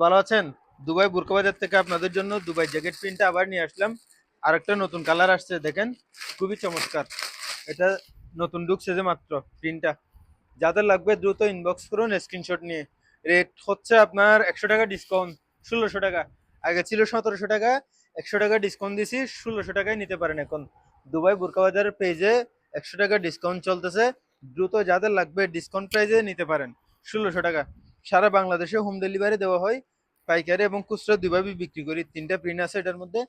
ভালো আছেন? দুবাই বুরকা বাজার থেকে আপনাদের জন্য দুবাই জ্যাকেট প্রিন্টটা আবার নিয়ে আসলাম। আরেকটা নতুন কালার আসছে, দেখেন খুবই চমৎকার। এটা নতুন ঢুকছে যে মাত্র প্রিন্টটা। যাদের লাগবে দ্রুত ইনবক্স করুন স্ক্রিনশট নিয়ে। রেট হচ্ছে আপনার 100 টাকা ডিসকাউন্ট, 1600 টাকা। আগে ছিল 1700 টাকা, 100 টাকা ডিসকাউন্ট দিছি, 1600 টাকায় নিতে পারেন এখন। দুবাই বুরকা বাজারের পেজে 100 টাকা ডিসকাউন্ট চলতেছে। দ্রুত যাদের লাগবে ডিসকাউন্ট প্রাইজে নিতে পারেন। 1600 টাকা, সারা বাংলাদেশে হোম ডেলিভারি দেওয়া হয়। পাইকারি এবং খুচরা দুইভাবে বিক্রি করি। তিনটা প্রিন্ট আছে এটার মধ্যে।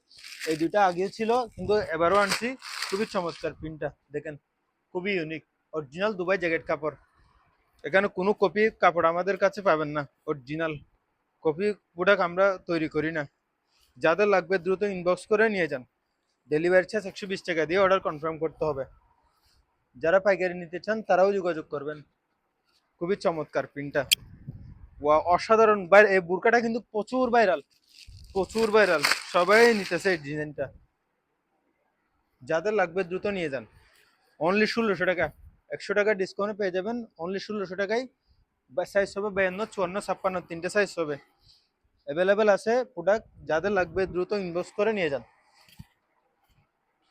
এই দুইটা আগে ছিল কিন্তু এবারও আনছি। খুবই চমৎকার প্রিন্টটা, দেখেন খুবই ইউনিক। অরিজিনাল দুবাই জ্যাকেট কাপড়। এখানে কোনো কপি কাপড় আমাদের কাছে পাবেন না। অরিজিনাল কপি প্রোডাক্ট আমরা তৈরি করি না। যাদের লাগবে দ্রুত ইনবক্স করে নিয়ে যান। ডেলিভারি চার্জ 120 টাকা দিয়ে অর্ডার কনফার্ম করতে হবে। যারা পাইকারি নিতে চান তারাও যোগাযোগ করবেন। খুবই চমৎকার প্রিন্টটা, অসাধারণ। এই বুরকাটা কিন্তু প্রচুর ভাইরাল, প্রচুর ভাইরাল। সবাই নিতেছে এই ডিজাইনটা। যাদের লাগবে দ্রুত নিয়ে যান। অনলি 1600 টাকা, 100 টাকা ডিসকাউন্টে পেয়ে যাবেন অনলি 1600 টাকায়। সাইজ হবে 52, 54, 56, তিনটে সাইজ হবে। অ্যাভেলেবেল আছে প্রোডাক্ট। যাদের লাগবে দ্রুত ইনবক্স করে নিয়ে যান।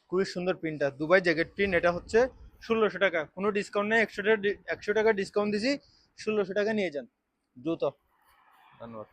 খুবই সুন্দর প্রিন্টটা, দুবাই জ্যাকেট প্রিন্ট। এটা হচ্ছে 1600 টাকা, কোনো ডিসকাউন্ট নেই। 100 টাকা ডিসকাউন্ট দিছি, 1600 টাকা নিয়ে যান দ্রুত। ধন্যবাদ।